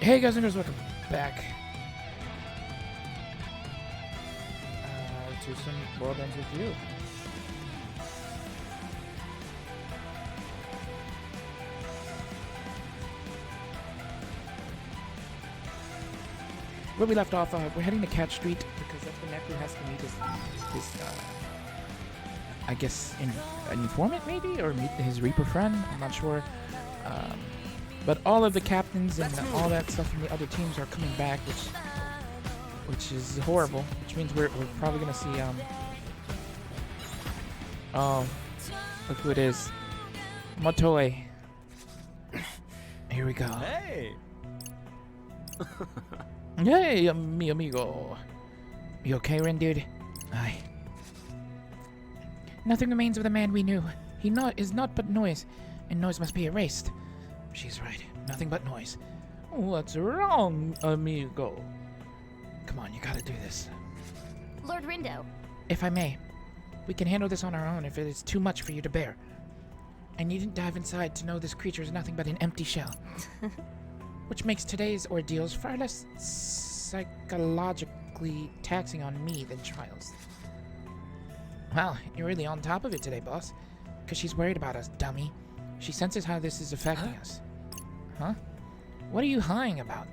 Hey guys and girls, welcome back to some World Ends With You. Where we left off, we're heading to Cat Street because that's where MEW has to meet his I guess, an informant maybe? Or meet his Reaper friend? I'm not sure. But all of the captains and all that stuff from the other teams are coming back, which is horrible. Which means we're probably gonna see oh, look who it is, Matoe. Here we go. Hey. Hey, mi amigo. You okay, Ren, dude? Aye. Nothing remains of the man we knew. He is not but noise, and noise must be erased. She's right. Nothing but noise. What's wrong, amigo? Come on, you gotta do this. Lord Rindo. If I may, we can handle this on our own if it is too much for you to bear. I needn't dive inside to know this creature is nothing but an empty shell. Which makes today's ordeals far less psychologically taxing on me than Trials. Well, you're really on top of it today, boss. Because she's worried about us, dummy. She senses how this is affecting us. Huh? What are you lying about?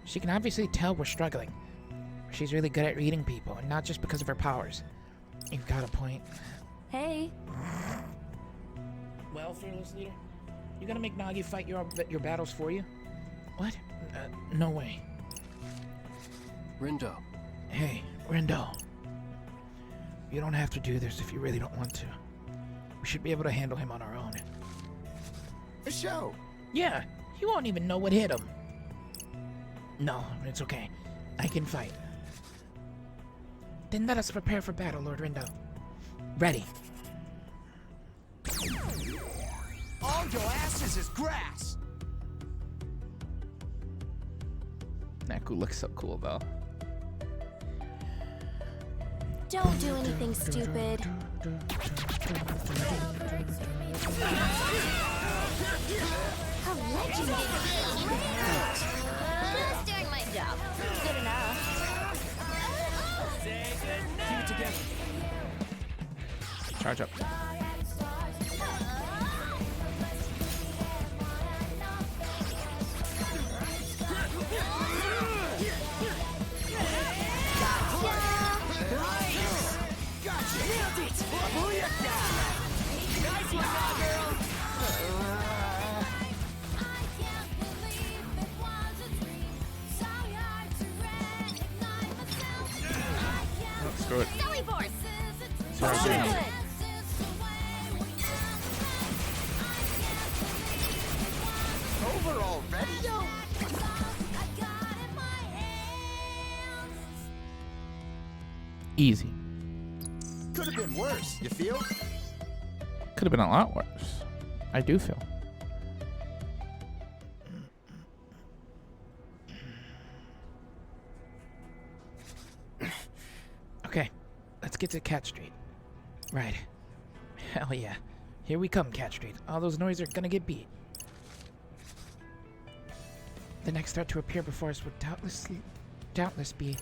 She can obviously tell we're struggling. She's really good at reading people, and not just because of her powers. You've got a point. Hey. Well, fearless leader, you gonna make Nagi fight your battles for you? What? No way. Rindo. Hey, Rindo. You don't have to do this if you really don't want to. We should be able to handle him on our own. A show. Yeah, he won't even know what hit him. No, it's okay. I can fight. Then let us prepare for battle, Lord Rindo. Ready. All your asses is grass. Neku looks so cool, though. Don't do anything stupid. How legendary. Just doing my job. Good enough. Keep it together. Charge up. Screw it. Silly force. Over already, yo? Easy. Could have been worse, you feel? Could have been a lot worse. I do feel. Okay, let's get to Cat Street. Right. Hell yeah. Here we come, Cat Street. All those noises are gonna get beat. The next threat to appear before us would doubtless be...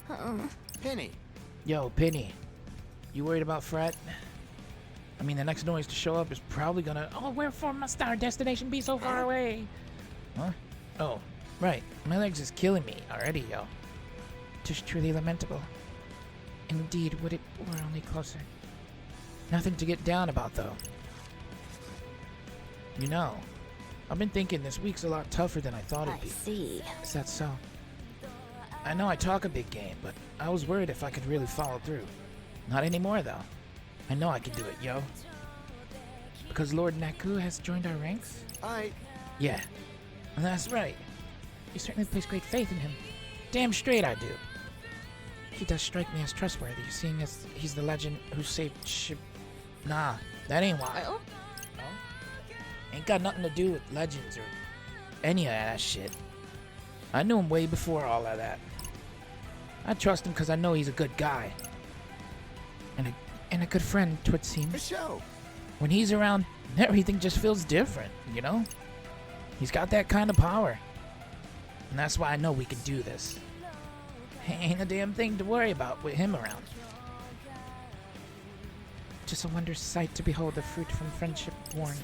Penny. Yo, Penny. You worried about Fret? I mean, the next noise to show up is probably gonna... Oh, wherefore must our destination be so far away? Huh? Oh, right. My legs is killing me already, yo. 'Tis truly lamentable. Indeed, would it were only closer. Nothing to get down about, though. You know, I've been thinking this week's a lot tougher than I thought it'd I be. see. Is that so? I know I talk a big game, but I was worried if I could really follow through. Not anymore, though. I know I can do it, yo. Because Lord Naku has joined our ranks? Yeah, that's right. You certainly place great faith in him. Damn straight I do. He does strike me as trustworthy, seeing as he's the legend who saved Nah, that ain't why. Well? No? Ain't got nothing to do with legends or any of that shit. I knew him way before all of that. I trust him because I know he's a good guy. And a good friend, 'twould seem. A show. When he's around, everything just feels different, you know? He's got that kind of power. And that's why I know we can do this. Ain't a damn thing to worry about with him around. Just a wondrous sight to behold, the fruit from friendship born.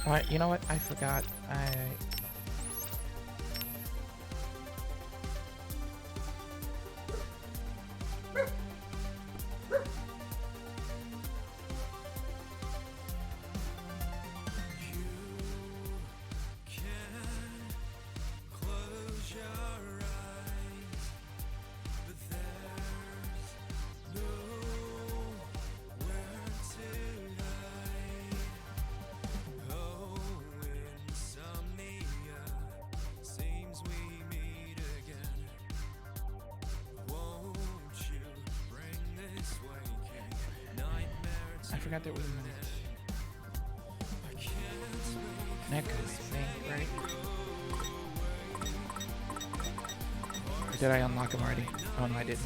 Alright, you know what? I forgot. I forgot that we MEW, I think, right? Or did I unlock him already? Oh no, I didn't.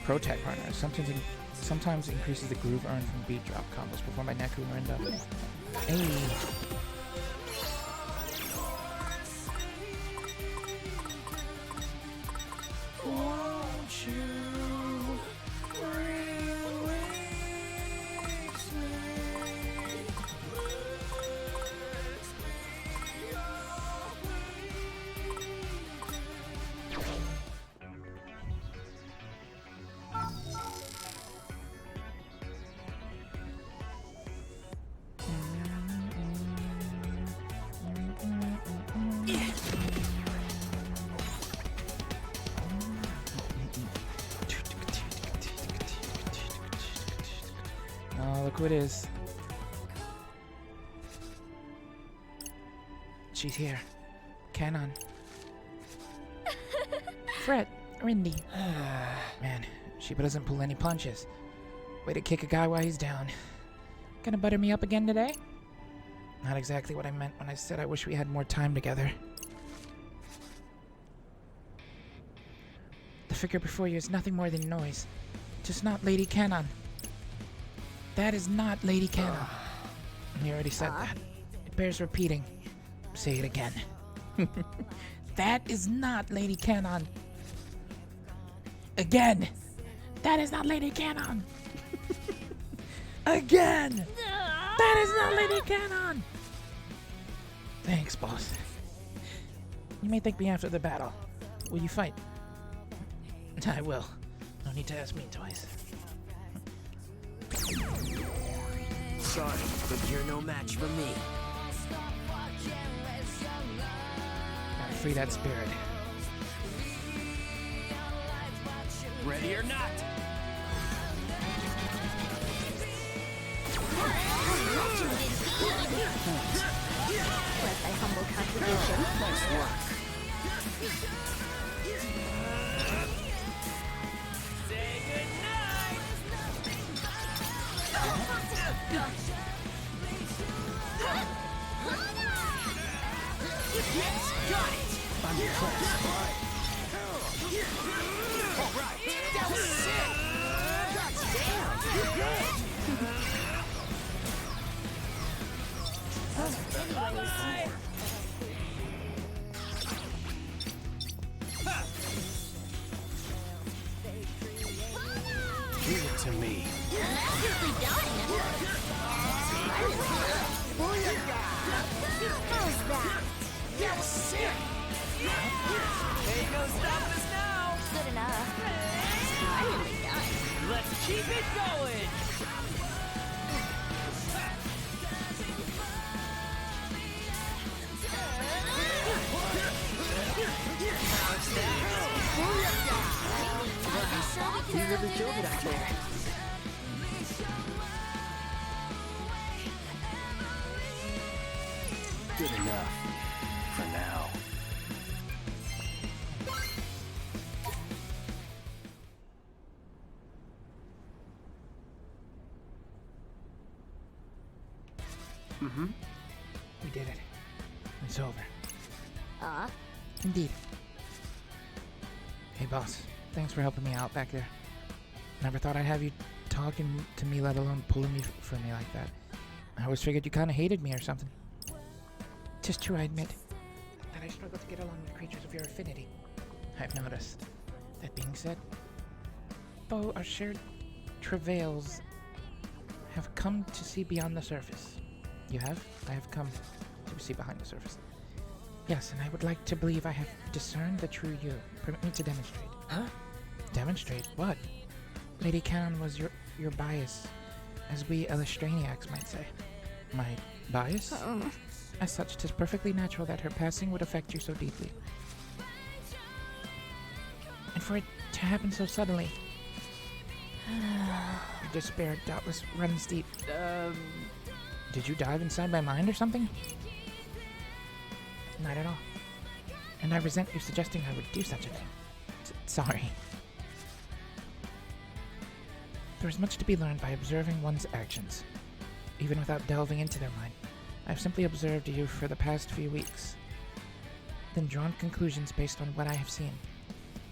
Pro Tech Partner. Sometimes increases the groove earned from beat drop combos performed by Neku and Rinda. Hey! Oh, look who it is. She's here. Canon. Fred, Rindy. Man, she doesn't pull any punches. Way to kick a guy while he's down. Gonna butter me up again today? Not exactly what I meant when I said I wish we had more time together. The figure before you is nothing more than noise. Just not Lady Canon. That is not Lady Canon. You already said that. It bears repeating. Say it again. That is not Lady Canon. Again. That is not Lady Canon. Again. That is not Lady Canon. Thanks, boss. You may thank me after the battle. Will you fight? I will. No need to ask me twice. Sorry, but you're no match for me. Gotta free that spirit. Ready or not? Was thy humble contribution. Nice work. Say goodnight. Yes, got it. I'm impressed. All right, that was sick. God damn. Bye-bye. Give it to me. Nicely done. How's that? That was sick. Ain't no stopping us now. Good enough. Splendidly done. Let's keep it going. You really killed it out there. Good enough for now. We did it. It's over. Indeed. Hey, boss. Thanks for helping me out back there. Never thought I'd have you talking to me, let alone pulling me for me like that. I always figured you kind of hated me or something. 'Tis true, I admit, that I struggle to get along with creatures of your affinity. I've noticed. That being said, though our shared travails have come to see beyond the surface. You have? I have come to see behind the surface. Yes, and I would like to believe I have discerned the true you. Permit me to demonstrate. Huh? Demonstrate? What? Lady Canon was your bias, as we Illustraniacs might say. My bias? As such, 'tis perfectly natural that her passing would affect you so deeply. And for it to happen so suddenly, your despair doubtless runs deep. Did you dive inside my mind or something? Not at all. And I resent you suggesting I would do such a thing. Sorry. There is much to be learned by observing one's actions, even without delving into their mind. I have simply observed you for the past few weeks, then drawn conclusions based on what I have seen.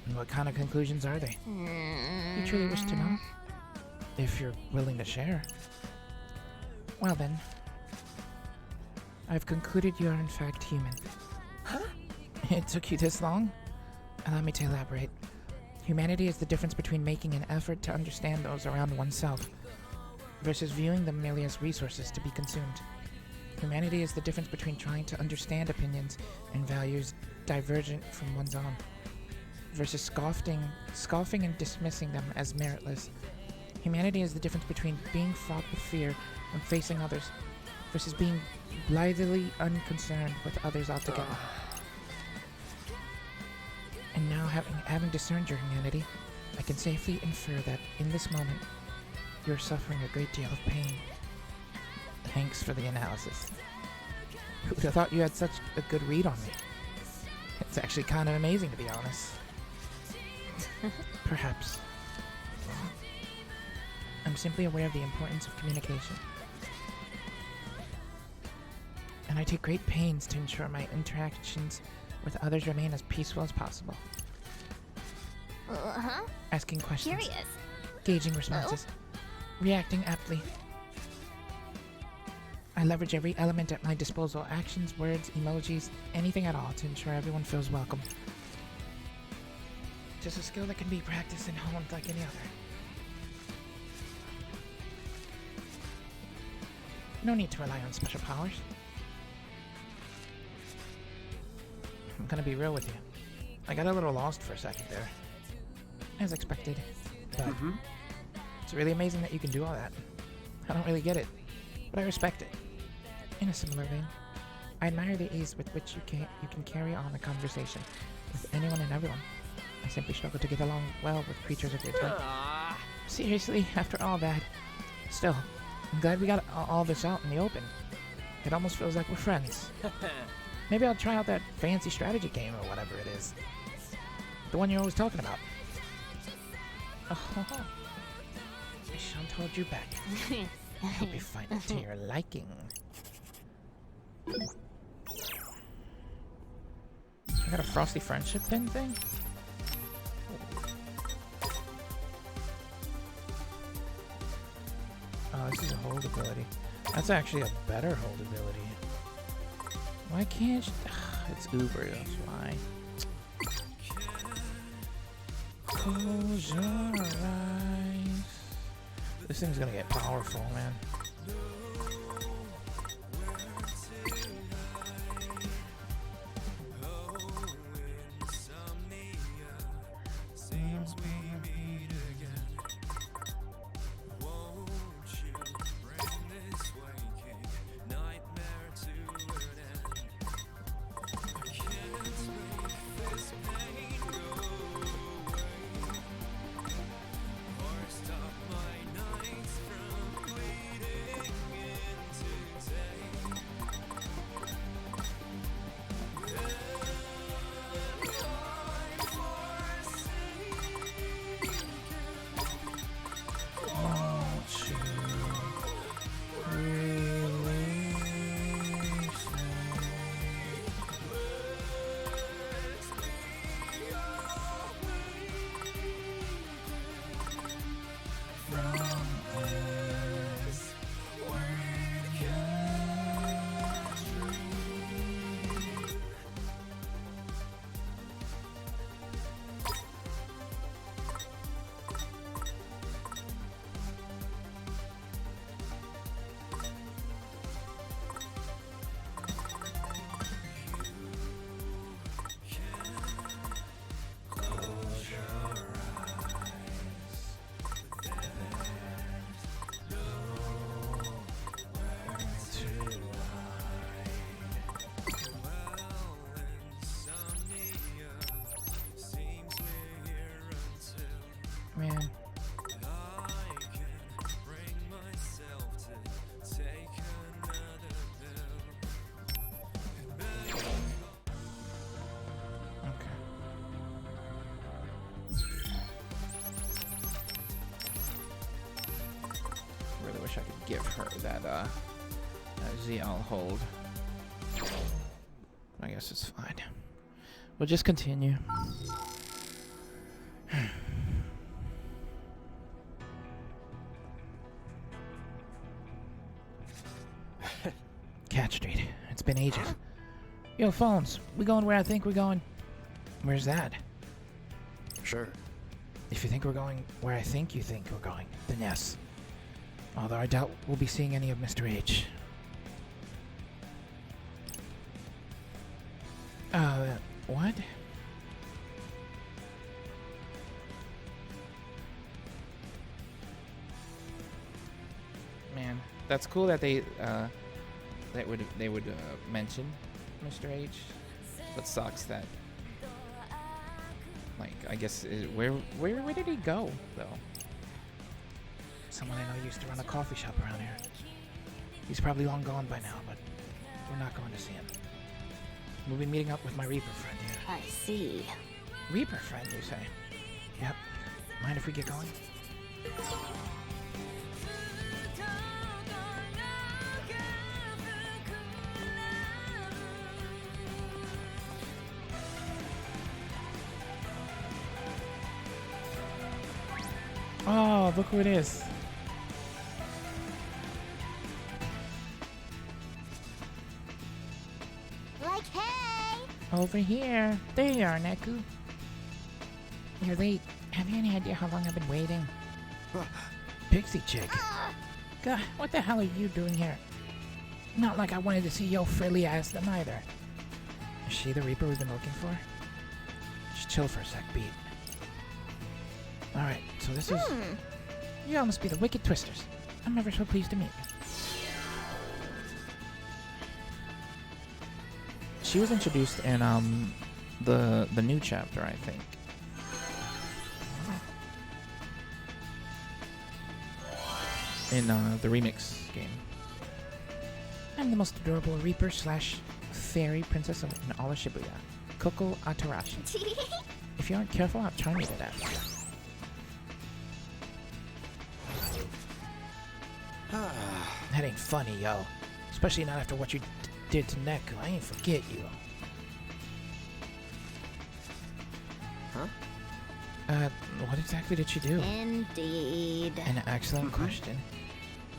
And what kind of conclusions are they? You truly wish to know? If you're willing to share. Well then, I've concluded you are in fact human. Huh? It took you this long? Allow me to elaborate. Humanity is the difference between making an effort to understand those around oneself versus viewing them merely as resources to be consumed. Humanity is the difference between trying to understand opinions and values divergent from one's own versus scoffing and dismissing them as meritless. Humanity is the difference between being fraught with fear when facing others versus being blithely unconcerned with others altogether. And now, having discerned your humanity, I can safely infer that in this moment, you're suffering a great deal of pain. Thanks for the analysis. Who'd have thought you had such a good read on me? It's actually kind of amazing, to be honest. Perhaps. I'm simply aware of the importance of communication. And I take great pains to ensure my interactions with others remain as peaceful as possible. Asking questions. Curious. Gauging responses. Reacting aptly. I leverage every element at my disposal. Actions, words, emojis, anything at all to ensure everyone feels welcome. Just a skill that can be practiced and honed like any other. No need to rely on special powers. I'm gonna be real with you. I got a little lost for a second there. As expected. But it's really amazing that you can do all that. I don't really get it, but I respect it. In a similar vein, I admire the ease with which you can carry on a conversation with anyone and everyone. I simply struggle to get along well with creatures of your type. Seriously, after all that, still, I'm glad we got all this out in the open. It almost feels like we're friends. Maybe I'll try out that fancy strategy game or whatever it is. The one you're always talking about. Oh, I shan't hold you back. I hope you find it to your liking. I got a frosty friendship pin thing? Oh, this is a hold ability. That's actually a better hold ability. Why can't you? It's Uber, that's why. Close your eyes. This thing's gonna get powerful, man. give her that ZL hold. I guess it's fine. We'll just continue. Cat Street. It's been ages. Yo, phones. We going where I think we're going? Where's that? Sure. If you think we're going where I think you think we're going, then yes. Although I doubt we'll be seeing any of Mr. H. What? Man, that's cool that they would mention Mr. H. But sucks that, like, I guess where did he go though? Someone I know used to run a coffee shop around here. He's probably long gone by now, but we're not going to see him. We'll be meeting up with my Reaper friend here. I see. Reaper friend, you say? Yep. Mind if we get going? Oh, look who it is. Like, hey! Over here. There you are, Neku. You're late. Have you any idea how long I've been waiting? Pixie chick. God, what the hell are you doing here? Not like I wanted to see your frilly ass then either. Is she the Reaper we've been looking for? Just chill for a sec, Beat. Alright, so this is... You all must be the Wicked Twisters. I'm ever so pleased to meet you. She was introduced in the new chapter, I think. In the remix game. I'm the most adorable Reaper slash fairy princess in all of Shibuya, Koko Atarashi. If you aren't careful, I'll charm you to death. That ain't funny, yo. Especially not after what you did to Neku. I ain't forget you. Huh? What exactly did she do? Indeed. An excellent question.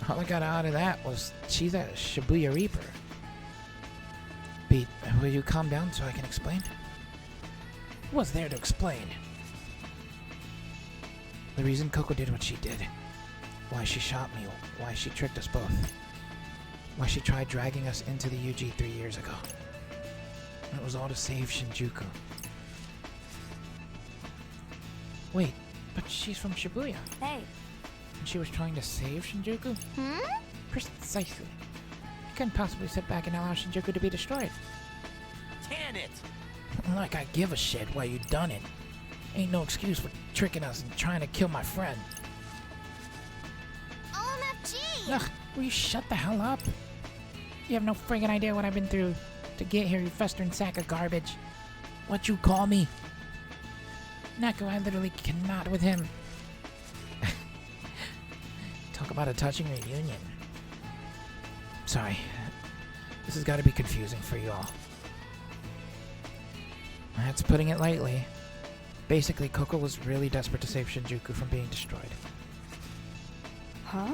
All I got out of that was she's a Shibuya Reaper. Beat, will you calm down so I can explain? What's there to explain? The reason Coco did what she did. Why she shot me. Why she tricked us both. Why she tried dragging us into the UG 3 years ago. And it was all to save Shinjuku. Wait, but she's from Shibuya. Hey. And she was trying to save Shinjuku? Precisely. You couldn't possibly sit back and allow Shinjuku to be destroyed. Can it? Like I give a shit why you done it. Ain't no excuse for tricking us and trying to kill my friend. OMFG! Ugh, will you shut the hell up? You have no friggin' idea what I've been through to get here, you festering sack of garbage. What you call me? Neku, I literally cannot with him. Talk about a touching reunion. Sorry. This has got to be confusing for you all. That's putting it lightly. Basically, Coco was really desperate to save Shinjuku from being destroyed. Huh?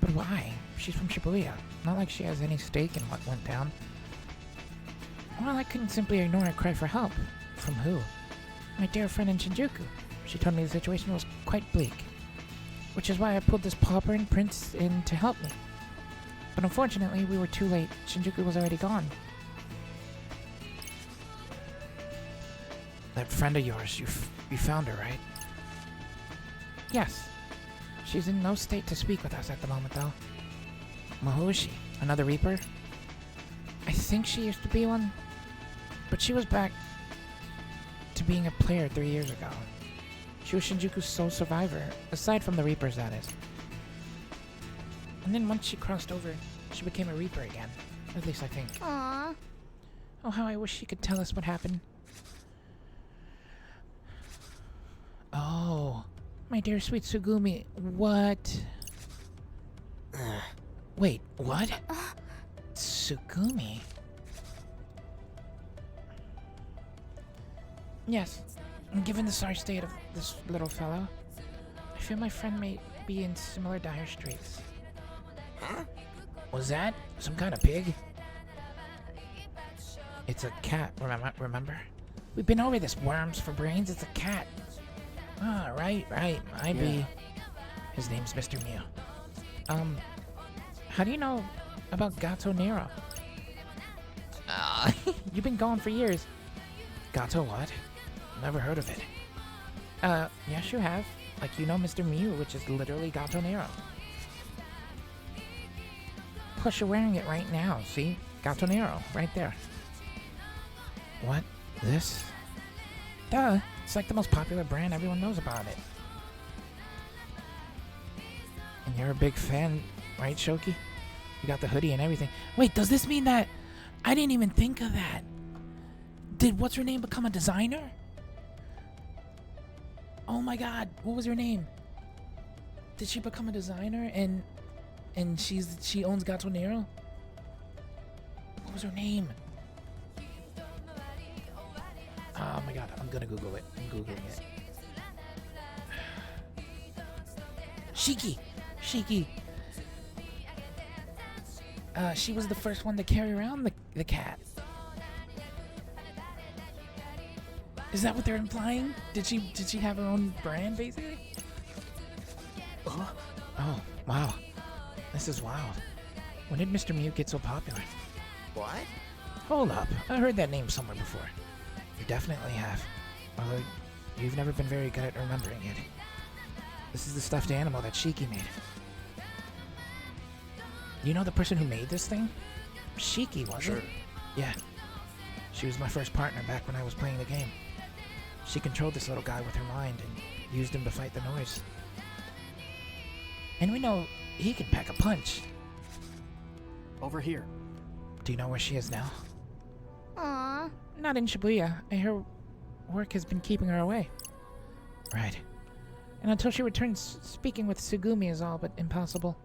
But why? She's from Shibuya. Not like she has any stake in what went down. Well, I couldn't simply ignore her cry for help. From who? My dear friend in Shinjuku. She told me the situation was quite bleak. Which is why I pulled this pauper and prince in to help me. But unfortunately, we were too late. Shinjuku was already gone. That friend of yours, you found her, right? Yes. She's in no state to speak with us at the moment, though. Well, who is she? Another Reaper? I think she used to be one. But she was back to being a player 3 years ago. She was Shinjuku's sole survivor, aside from the Reapers, that is. And then once she crossed over, she became a Reaper again. At least I think. Aww. Oh, how I wish she could tell us what happened. Oh, my dear sweet Tsugumi, what? Wait, what? Tsugumi? Yes. Given the sorry state of this little fellow, I feel my friend may be in similar dire straits. Huh? Was that some kind of pig? It's a cat, remember? We've been over this, worms for brains. It's a cat. Ah, right. I be. His name's Mr. Mew. How do you know about Gato Nero? You've been gone for years. Gato what? Never heard of it. Yes you have. Like you know Mr. Mew, which is literally Gato Nero. Plus you're wearing it right now, see? Gato Nero, right there. What? This? Duh, it's like the most popular brand, everyone knows about it. And you're a big fan, right, Shoki? You got the hoodie and everything. Wait, does this mean that... I didn't even think of that. Did what's-her-name become a designer? Oh my god, what was her name? Did she become a designer and she owns Gato Nero? What was her name? Oh my god, I'm gonna Google it. I'm Googling it. Shiki! She was the first one to carry around the cat. Is that what they're implying? Did she have her own brand, basically? Oh, wow. This is wild. When did Mr. Mew get so popular? What? Hold up. I heard that name somewhere before. You definitely have. Although, you've never been very good at remembering it. This is the stuffed animal that Shiki made. You know the person who made this thing? Shiki, wasn't it? Yeah. She was my first partner back when I was playing the game. She controlled this little guy with her mind and used him to fight the noise. And we know he can pack a punch. Over here. Do you know where she is now? Aw. Not in Shibuya. Her work has been keeping her away. Right. And until she returns, speaking with Tsugumi is all but impossible.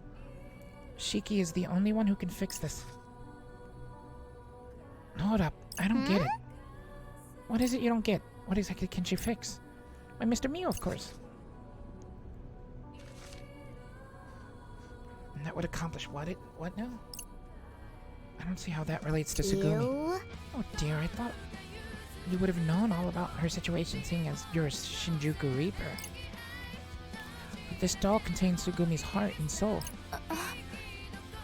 Shiki is the only one who can fix this. Hold up. I don't get it. What is it you don't get? What exactly can she fix? By Mr. Mew, of course. And that would accomplish what now? I don't see how that relates to Tsugumi. You? Oh dear, I thought you would have known all about her situation, seeing as you're a Shinjuku Reaper. But this doll contains Tsugumi's heart and soul.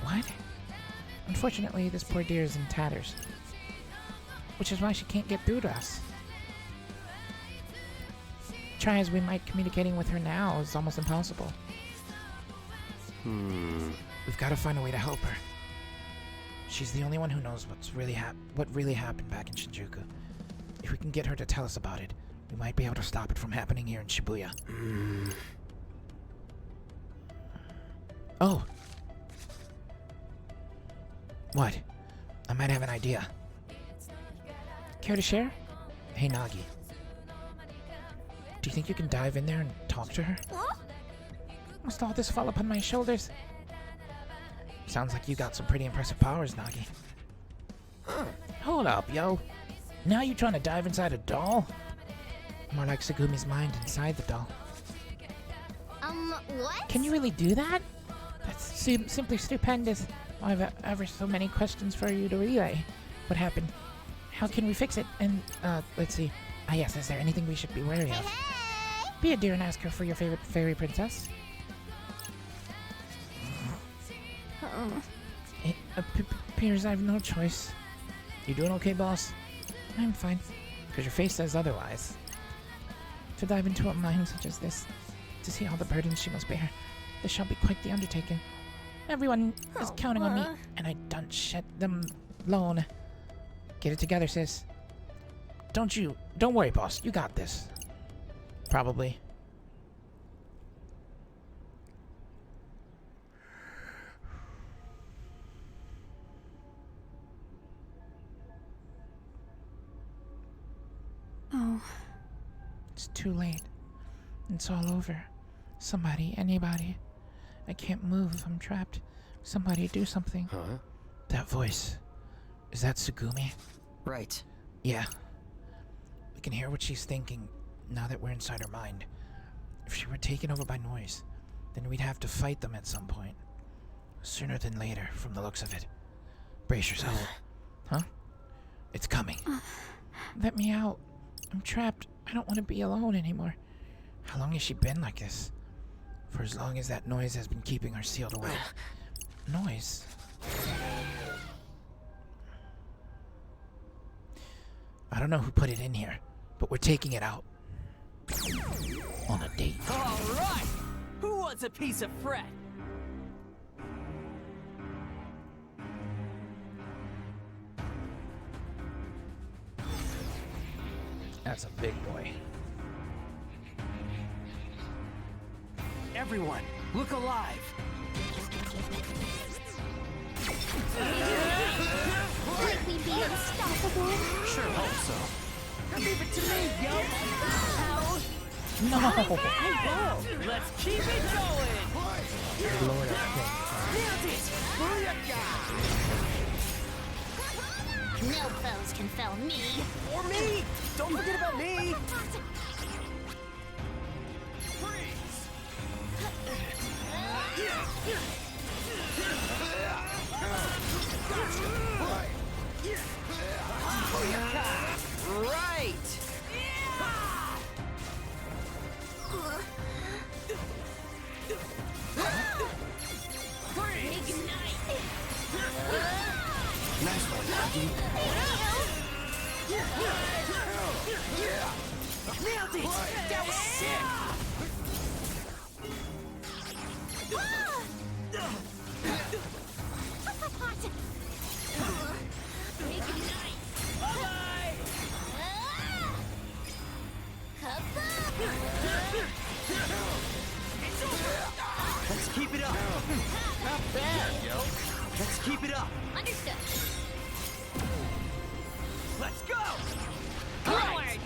What? Unfortunately, this poor dear is in tatters. Which is why she can't get through to us. Try as we might, communicating with her now is almost impossible. We've got to find a way to help her. She's the only one who knows what really happened back in Shinjuku. If we can get her to tell us about it, we might be able to stop it from happening here in Shibuya. Oh! What? I might have an idea. Care to share? Hey, Nagi. Do you think you can dive in there and talk to her? Must all this fall upon my shoulders? Sounds like you got some pretty impressive powers, Nagi. Hold up, yo. Now you trying to dive inside a doll? More like Tsugumi's mind inside the doll. What? Can you really do that? That's simply stupendous. I have ever so many questions for you to relay. What happened? How can we fix it? And, let's see. Ah, yes, is there anything we should be wary of? Hey! Be a dear and ask her for your favorite fairy princess. It appears I have no choice. You doing okay, boss? I'm fine. Because your face says otherwise. To dive into a mind such as this, to see all the burdens she must bear, this shall be quite the undertaking. Everyone is counting on me, and I don't shed them alone. Get it together, sis. Don't worry, boss. You got this. Probably. Oh. It's too late. It's all over. Somebody, anybody. I can't move. I'm trapped. Somebody do something. Huh? That voice. Is that Tsugumi? Right. Yeah. We can hear what she's thinking now that we're inside her mind. If she were taken over by noise, then we'd have to fight them at some point. Sooner than later, from the looks of it. Brace yourself. Huh? It's coming. Let me out. I'm trapped. I don't want to be alone anymore. How long has she been like this? For as long as that noise has been keeping her sealed away. Noise? I don't know who put it in here, but we're taking it out. On a date. All right! Who wants a piece of Fred? That's a big boy. Everyone, look alive! Like we'd be unstoppable. Sure hope so. Leave it to me, yo! No! Let's keep it going! Lord of Nailed it! No foes can fell me. Or me! Don't forget about me! Right! Nice one, Nagi. Nailed it! That was sick! Bye-bye! Let's keep it up! Not bad, yo! Let's keep it up! Understood. Let's go! Onward.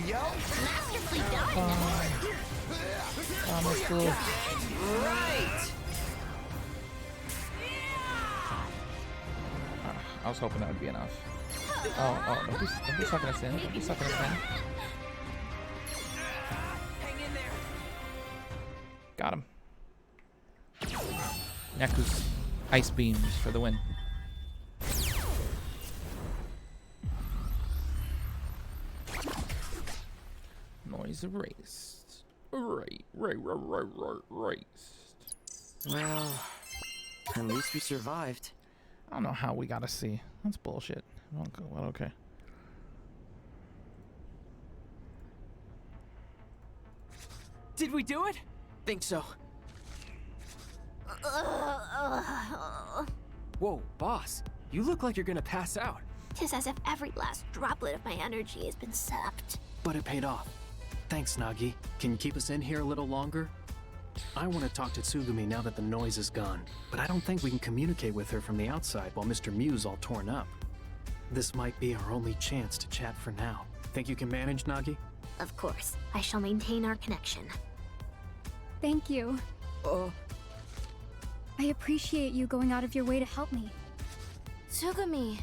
yo! Masterfully done. Oh, that's cool. Right! I was hoping that would be enough. Oh, don't be sucking us in. Don't be sucking us in. Hang in there. Got him. Neku's ice beams for the win. Noise erased. Erased. Well, at least we survived. I don't know how we got a C. That's bullshit. Well, okay. Did we do it? Think so. Whoa, boss. You look like you're gonna pass out. Tis as if every last droplet of my energy has been sapped. But it paid off. Thanks, Nagi. Can you keep us in here a little longer? I want to talk to Tsugumi now that the noise is gone, but I don't think we can communicate with her from the outside while Mr. Mew's all torn up. This might be our only chance to chat for now. Think you can manage, Nagi? Of course, I shall maintain our connection. Thank you. I appreciate you going out of your way to help me. Tsugumi.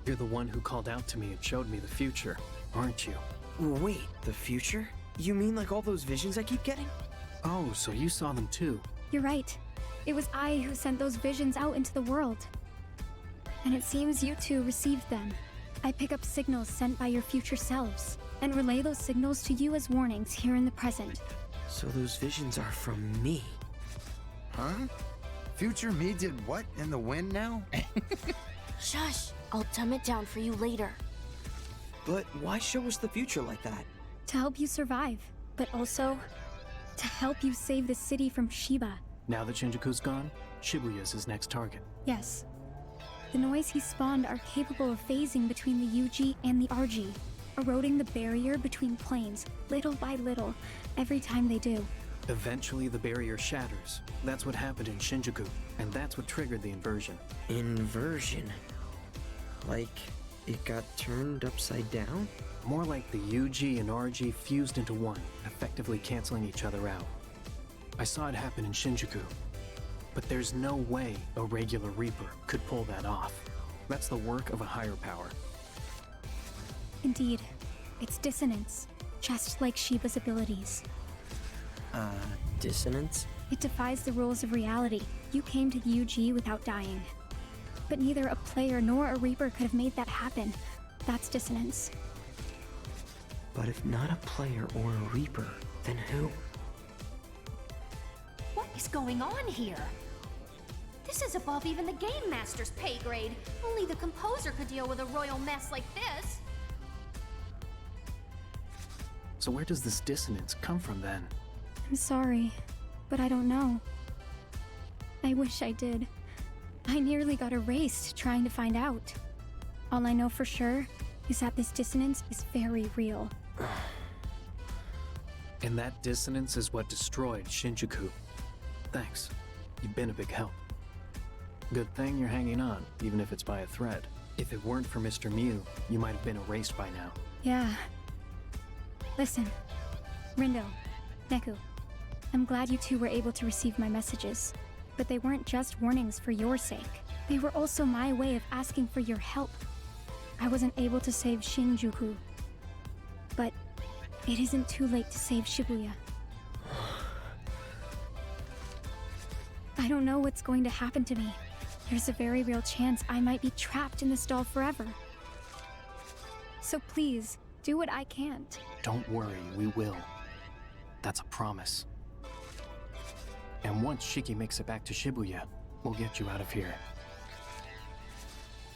You're the one who called out to me and showed me the future, aren't you? Wait, the future? You mean like all those visions I keep getting? Oh, so you saw them too. You're right. It was I who sent those visions out into the world. And it seems you two received them. I pick up signals sent by your future selves, and relay those signals to you as warnings here in the present. So those visions are from me. Huh? Future me did what in the wind now? Shush, I'll dumb it down for you later. But why show us the future like that? To help you survive, but also to help you save the city from Shiba. Now that Shinjuku's gone, Shibuya's his next target. Yes. The noise he spawned are capable of phasing between the UG and the RG, eroding the barrier between planes, little by little, every time they do. Eventually, the barrier shatters. That's what happened in Shinjuku, and that's what triggered the inversion. Inversion? Like, it got turned upside down? More like the UG and RG fused into one, effectively canceling each other out. I saw it happen in Shinjuku, but there's no way a regular Reaper could pull that off. That's the work of a higher power. Indeed, it's dissonance, just like Shiba's abilities. Dissonance? It defies the rules of reality. You came to the UG without dying. But neither a player nor a Reaper could have made that happen. That's dissonance. But if not a player or a Reaper, then who? What is going on here? This is above even the Game Master's pay grade. Only the composer could deal with a royal mess like this. So where does this dissonance come from then? I'm sorry, but I don't know. I wish I did. I nearly got erased trying to find out. All I know for sure is that this dissonance is very real. And that dissonance is what destroyed Shinjuku. Thanks. You've been a big help. Good thing you're hanging on, even if it's by a thread. If it weren't for Mr. Mew, you might have been erased by now. Yeah. Listen, Rindo, Neku, I'm glad you two were able to receive my messages. But they weren't just warnings for your sake. They were also my way of asking for your help. I wasn't able to save Shinjuku. But it isn't too late to save Shibuya. I don't know what's going to happen to me. There's a very real chance I might be trapped in this doll forever. So please, do what I can't. Don't worry, we will. That's a promise. And once Shiki makes it back to Shibuya, we'll get you out of here.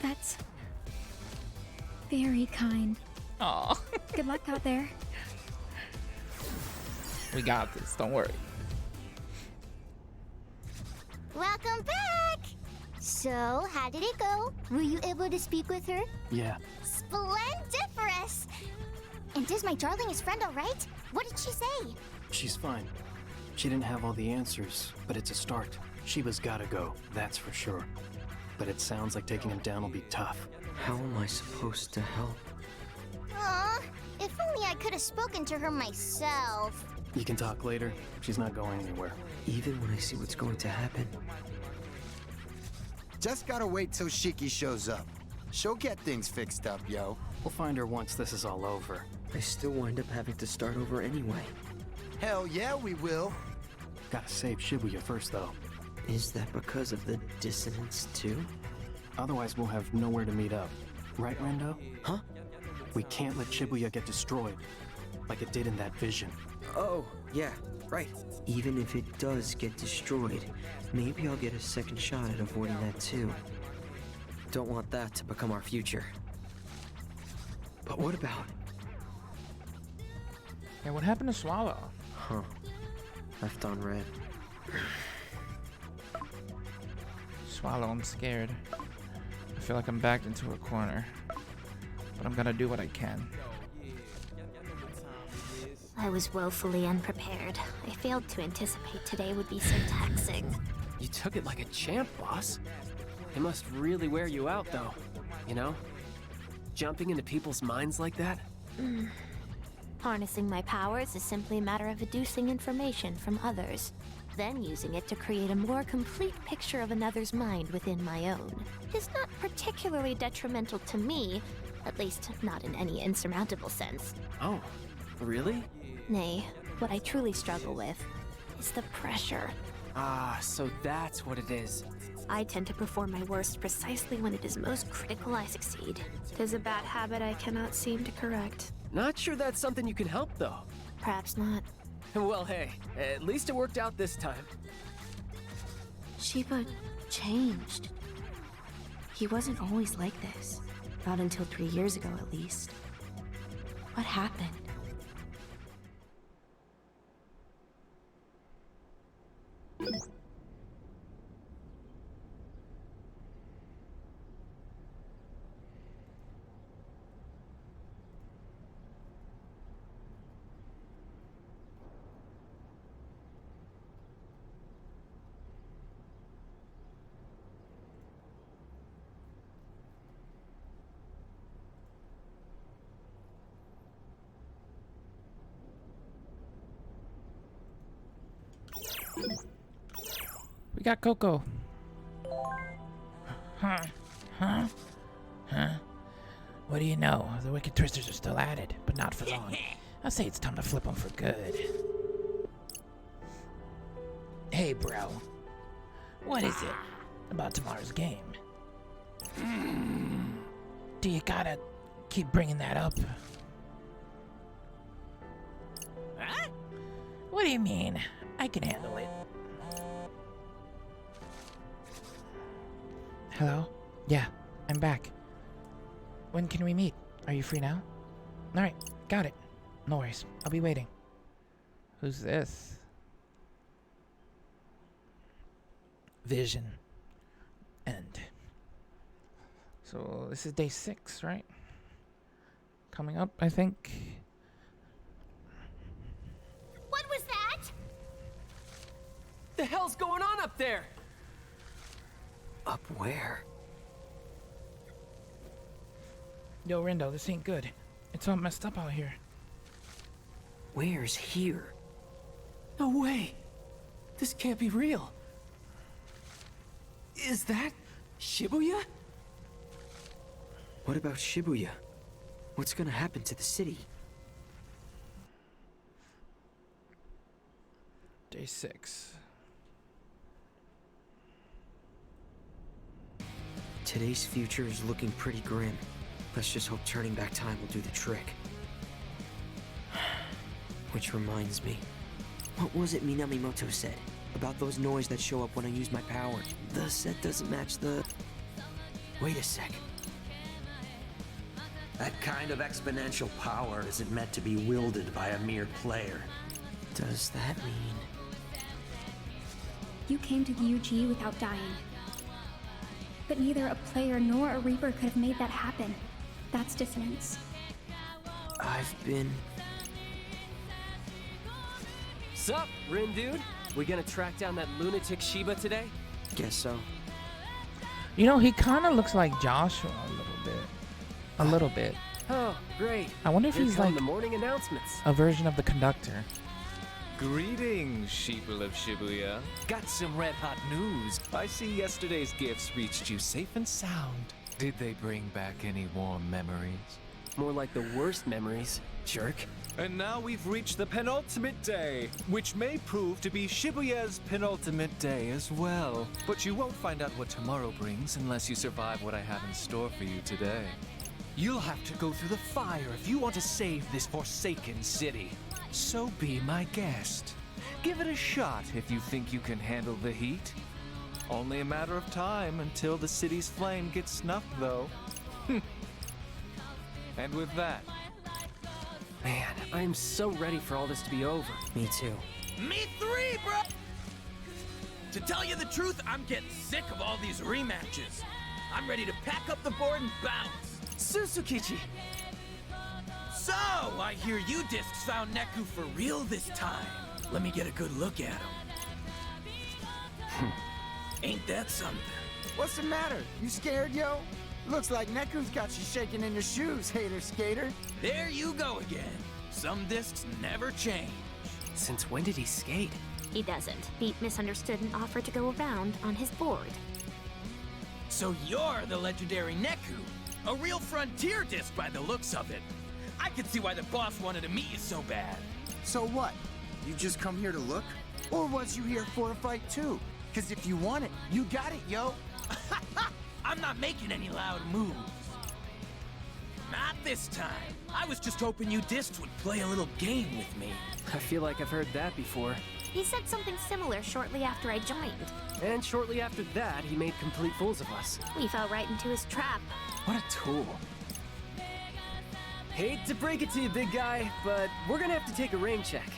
That's very kind. Aw. Good luck out there. We got this, don't worry. Welcome back! So, how did it go? Were you able to speak with her? Yeah, Splendiferous! And is my darling's friend alright? What did she say? she's fine. She didn't have all the answers, but it's a start. Shiba's gotta go, that's for sure. But it sounds like taking him down will be tough. How am I supposed to help? Aw, have spoken to her myself. You can talk later. She's not going anywhere. Even when I see what's going to happen. Just gotta wait till Shiki shows up. She'll get things fixed up, yo. We'll find her once this is all over. I still wind up having to start over anyway. Hell yeah, we will. Gotta save Shibuya first, though. Is that because of the dissonance, too? Otherwise, we'll have nowhere to meet up. Right, Rendo? Huh? We can't let Shibuya get destroyed, like it did in that vision. Oh, yeah, right. Even if it does get destroyed, maybe I'll get a second shot at avoiding that too. Don't want that to become our future. But what about... Hey, what happened to Swallow? Huh. Left on red. Swallow, I'm scared. I feel like I'm backed into a corner. But I'm gonna do what I can. I was woefully unprepared. I failed to anticipate today would be so taxing. You took it like a champ, boss. It must really wear you out, though. You know? Jumping into people's minds like that? Harnessing my powers is simply a matter of deducing information from others, then using it to create a more complete picture of another's mind within my own. It is not particularly detrimental to me, at least not in any insurmountable sense. Oh, really? Nay, what I truly struggle with is the pressure. Ah, so that's what it is. I tend to perform my worst precisely when it is most critical I succeed. It is a bad habit I cannot seem to correct. Not sure that's something you can help, though. Perhaps not. Well, hey, at least it worked out this time. Shiba changed. He wasn't always like this. Not until 3 years ago, at least. What happened? We got Coco. Huh? Huh? Huh? What do you know? The Wicked Twisters are still at it, but not for long. I'll say it's time to flip them for good. Hey, bro. What is it about tomorrow's game? Do you gotta keep bringing that up? Huh? What do you mean? I can handle it. Hello? Yeah, I'm back. When can we meet? Are you free now? Alright, got it. No worries. I'll be waiting. Who's this? Vision. End. So this is day 6, right? Coming up, I think. What was that? The hell's going on up there? Up where? Yo, Rendo, this ain't good. It's all messed up out here. Where's here? No way. This can't be real. Is that Shibuya? What about Shibuya? What's gonna happen to the city? Day 6. Today's future is looking pretty grim. Let's just hope turning back time will do the trick. Which reminds me, what was it Minamimoto said about those noise that show up when I use my power? The set doesn't match the... Wait a sec. That kind of exponential power isn't meant to be wielded by a mere player. Does that mean... You came to the UG without dying. But neither a player nor a Reaper could have made that happen. That's dissonance. I've been... Sup, Rin dude? We gonna track down that lunatic Shiba today? Guess so. You know, he kind of looks like Joshua a little bit. A little bit. Oh, great. I wonder if Here he's come like the morning announcements. a version of the conductor. Greetings, sheeple of Shibuya. Got some red-hot news. I see yesterday's gifts reached you safe and sound. Did they bring back any warm memories? More like the worst memories, jerk. And now we've reached the penultimate day, which may prove to be Shibuya's penultimate day as well. But you won't find out what tomorrow brings unless you survive what I have in store for you today. You'll have to go through the fire if you want to save this forsaken city. So be my guest. Give it a shot if you think you can handle the heat. Only a matter of time until the city's flame gets snuffed, though. And with that, Man, I am so ready for all this to be over. Me too. Me three, bro! To tell you the truth, I'm getting sick of all these rematches. I'm ready to pack up the board and bounce. Susukichi! So, I hear you discs found Neku for real this time. Let me get a good look at him. Ain't that something? What's the matter? You scared, yo? Looks like Neku's got you shaking in your shoes, hater skater. There you go again. Some discs never change. Since when did he skate? He doesn't. Pete misunderstood an offer to go around on his board. So you're the legendary Neku. A real frontier disc by the looks of it. I can see why the boss wanted to meet you so bad. So what? You just come here to look? Or was you here for a fight too? Cause if you want it, you got it, yo. I'm not making any loud moves. Not this time. I was just hoping you discs would play a little game with me. I feel like I've heard that before. He said something similar shortly after I joined. And shortly after that, he made complete fools of us. We fell right into his trap. What a tool. Hate to break it to you, big guy, but we're gonna have to take a rain check.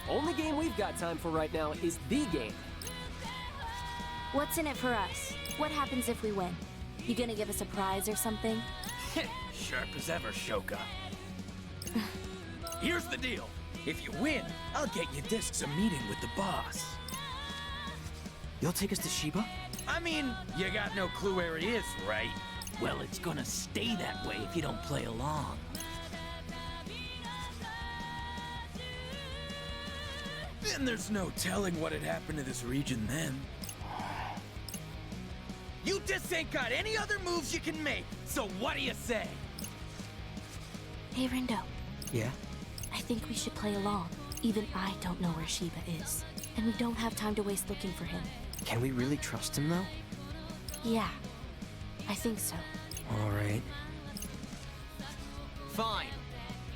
Only game we've got time for right now is the game. What's in it for us? What happens if we win? You gonna give us a prize or something? Sharp as ever, Shoka. Here's the deal. If you win, I'll get you discs a meeting with the boss. You'll take us to Shiba? I mean, you got no clue where it is, right? Well, it's gonna stay that way if you don't play along. And there's no telling what had happened to this region then. You just ain't got any other moves you can make, so what do you say? Hey, Rindo. Yeah? I think we should play along. Even I don't know where Shiba is. And we don't have time to waste looking for him. Can we really trust him, though? Yeah, I think so. All right. Fine.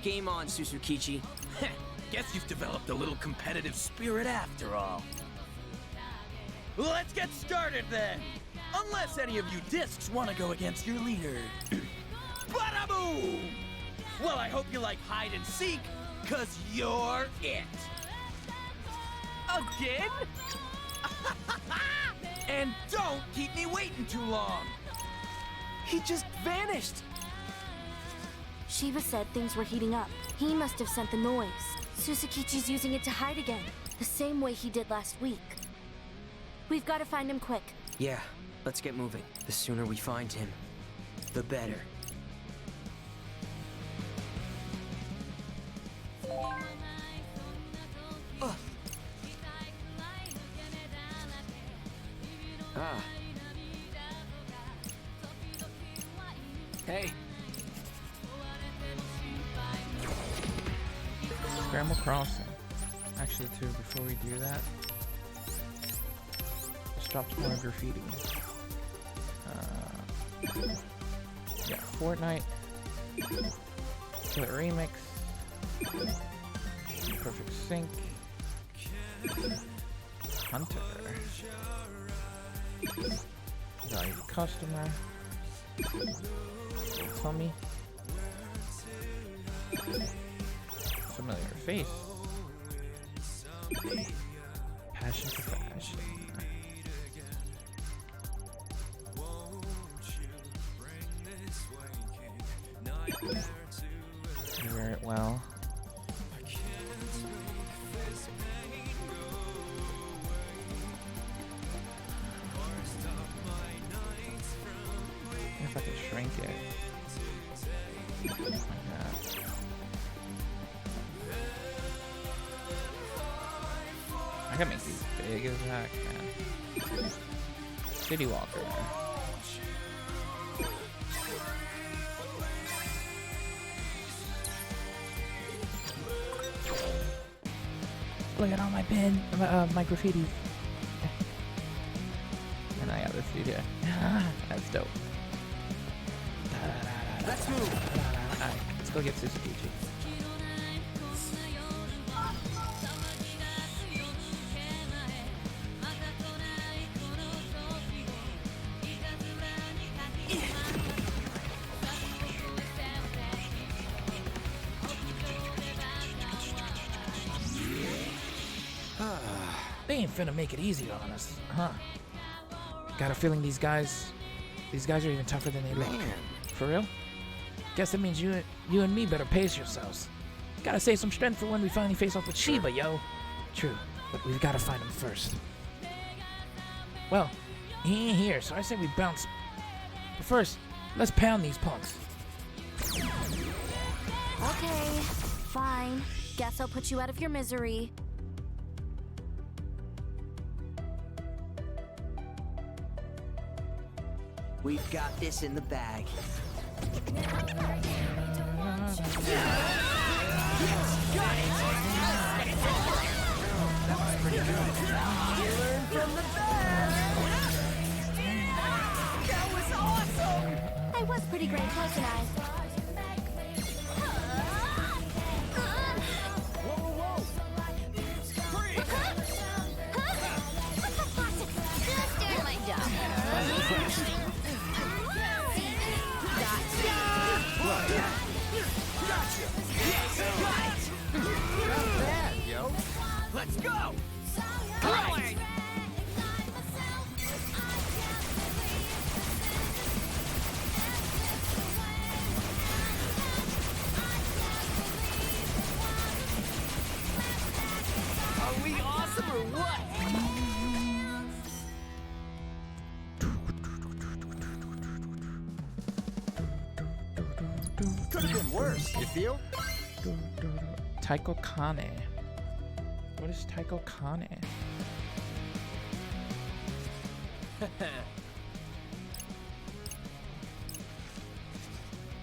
Game on, Susukichi. Guess you've developed a little competitive spirit after all. Let's get started then! Unless any of you discs want to go against your leader. Bada boom! Well, I hope you like hide and seek, cause you're it. Again? And don't keep me waiting too long. He just vanished! Shiba said things were heating up. He must have sent the noise. Susukichi's using it to hide again, the same way he did last week. We've got to find him quick. Yeah, let's get moving. The sooner we find him, the better. Ah. Hey. Scramble Crossing. Actually, too, before we do that, let's drop some more graffiti. Yeah, Fortnite. Split Remix. Perfect Sync. Hunter. Value Customer. Tummy. Familiar Face. Passion for Fashion. Wear it well. If I could shrink it. I gotta make these big as heck, man. City Walker. Look at all my my graffitis. And I got this dude here. That's dope. Let's move. Alright, let's go get Susukichi. They ain't finna make it easy on us, huh? Got a feeling these guys are even tougher than they look. For real? Guess that means you and me better pace yourselves. Gotta save some strength for when we finally face off with Shiba, yo. True, but we've gotta find him first. Well, he ain't here, so I say we bounce. But first, let's pound these punks. Okay, fine. Guess I'll put you out of your misery. We've got this in the bag. I was pretty great, wasn't I? Just doing my job. Let's go! Forward! Are we awesome or what? Could have been worse, you feel? Taiko Kane. What is Taiko Kane?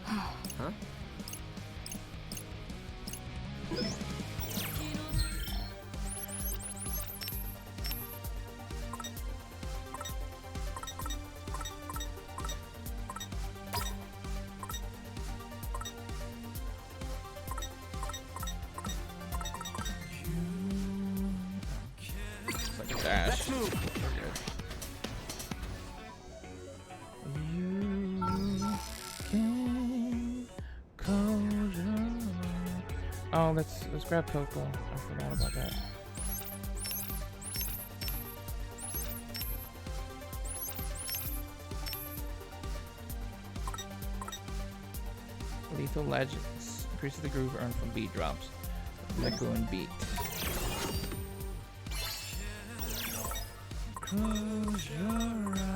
Huh? Like a dash. Let's move. Oh, let's grab Coco. I forgot about that. Lethal Legends. Increases the groove earned from beat drops. MEW and beat. Close your eyes.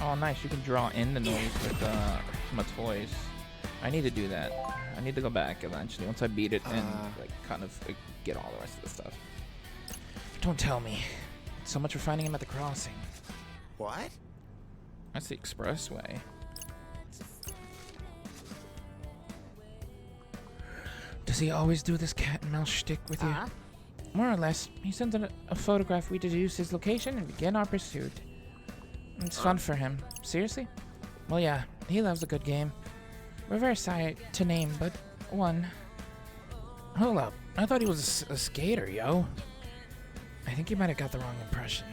Oh, nice. You can draw in the noise with my toys. I need to do that. I need to go back eventually once I beat it and like kind of like, get all the rest of the stuff. Don't tell me. So much for finding him at the crossing. What? That's the expressway. Does he always do this cat and mouse shtick with you? More or less. He sent a photograph. We deduce his location and begin our pursuit. It's fun for him. Seriously? Well, yeah. He loves a good game. We're very sorry to name, but one. Hold up. I thought he was a skater, yo. I think you might have got the wrong impression.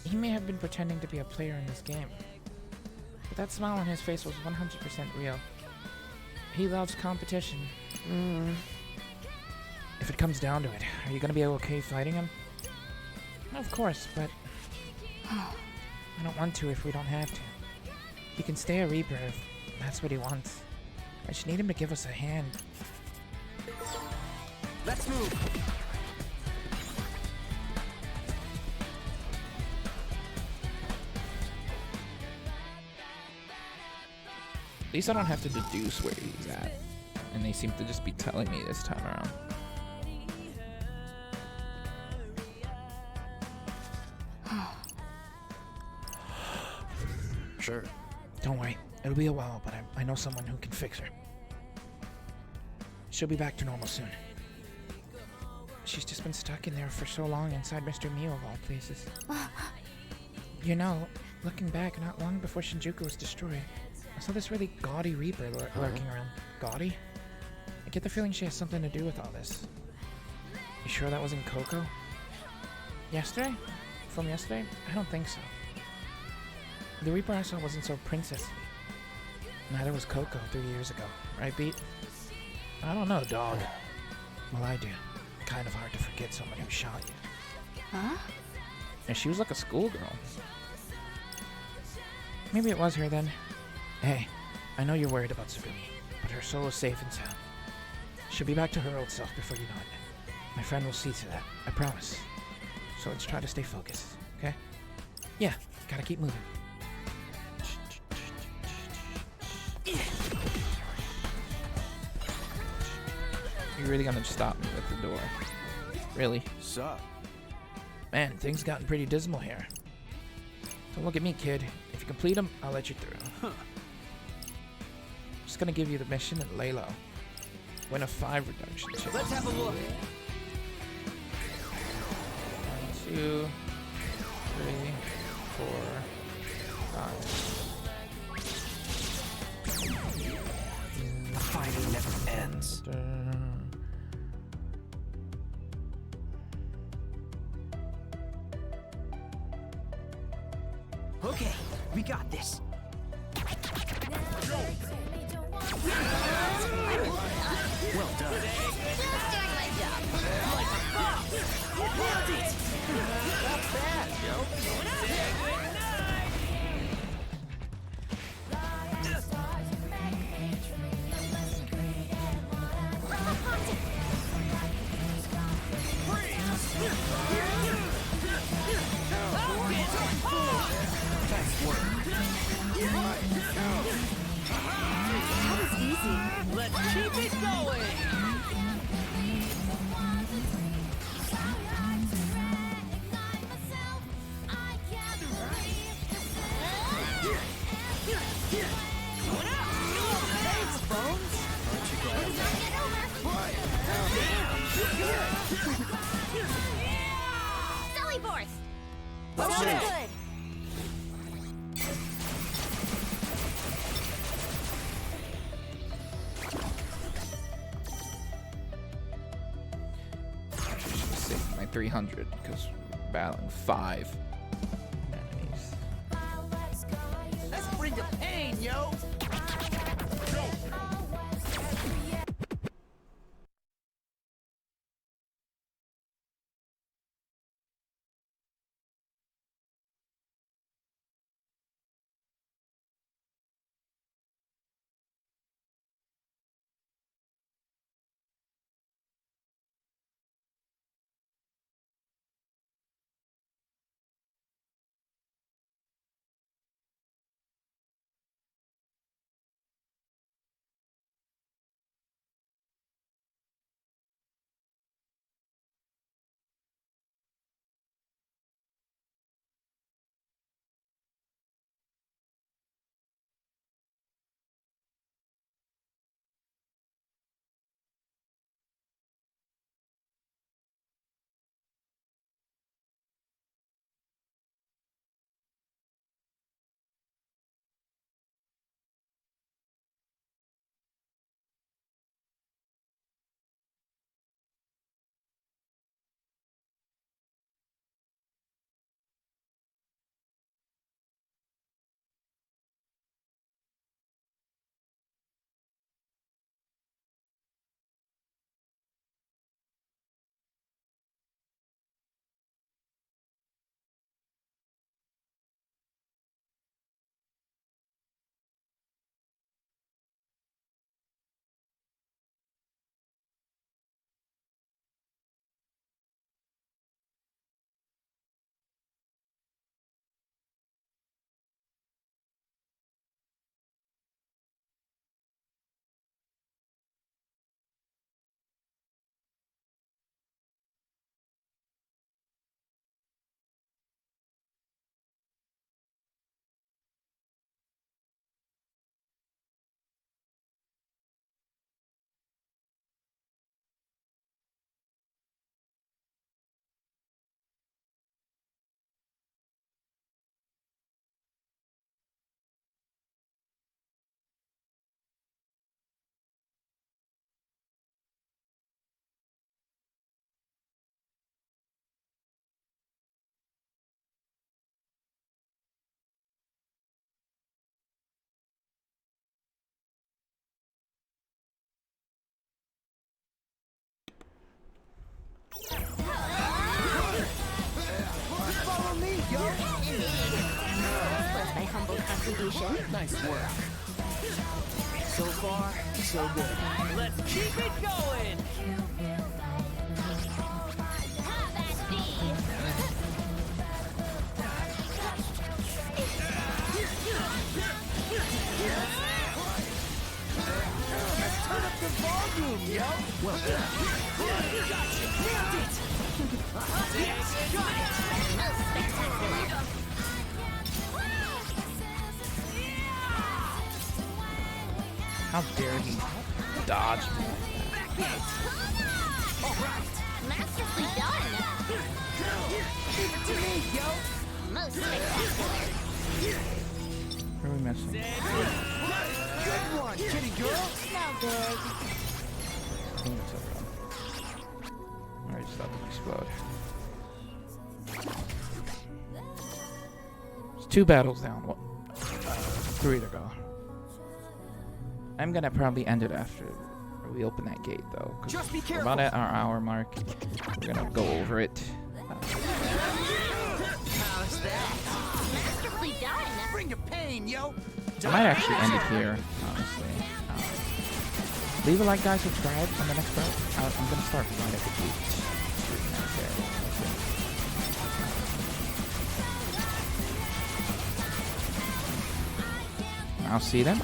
He may have been pretending to be a player in this game. But that smile on his face was 100% real. He loves competition. If it comes down to it, are you gonna be okay fighting him? Of course, but I don't want to if we don't have to. He can stay a Reaper if that's what he wants. I just need him to give us a hand. Let's move. least I don't have to deduce where he's at. And they seem to just be telling me this time around. Sure. Don't worry. It'll be a while, but I know someone who can fix her. She'll be back to normal soon. She's just been stuck in there for so long inside Mr. MEW of all places. You know, looking back, not long before Shinjuku was destroyed, I saw this really gaudy Reaper lurking around. Gaudy? I get the feeling she has something to do with all this. You sure that wasn't Coco? Yesterday? From yesterday? I don't think so. The Reaper I saw wasn't so princessy. Neither was Coco 3 years ago. Right, Beat? I don't know, dog. Well, I do. Kind of hard to forget someone who shot you. Huh? And she was like a schoolgirl. Maybe it was her then. Hey, I know you're worried about Tsugumi, but her soul is safe and sound. She'll be back to her old self before you know it. My friend will see to that, I promise. So let's try to stay focused, okay? Yeah, gotta keep moving. You're really gonna stop me with the door? Really? Sup? Man, things gotten pretty dismal here. Don't look at me, kid. If you complete them, I'll let you through. Just gonna give you the mission and lay low. Win a 5 reduction chance. Let's have a look. 1, 2, 3, 4, 5. The fighting never ends. Okay, we got this. Well done. Just doing my job. Like a boss! Nailed it! Not bad, yo. Nice work. That was easy. Let's keep it going! Thanks, Bones. Aren't you glad? Silly Force! Sounds shit. good. I should have saved my 300 because we're battling 5 enemies. Let's bring the pain, yo! contribution. Nice work. So far, so good. Let's keep it going! Turn up the volume, yo! Well done. Gotcha! Nailed it! How dare he dodge me? Masterfully done. Give it to me, yo! Most spectacular. Where are we missing? Good one, kitty girl! No big. I think it's over. Alright, stop it explode. It's 2 battles down. 3 to go. I'm gonna probably end it after we open that gate, though. Just be We're careful. about at our hour mark. We're gonna go over it. How's that? Masterfully done. Bring your pain, yo! I might actually end it here, honestly. Leave a like, guys, subscribe on the next part. I'm gonna start right at the gate. I'll see them.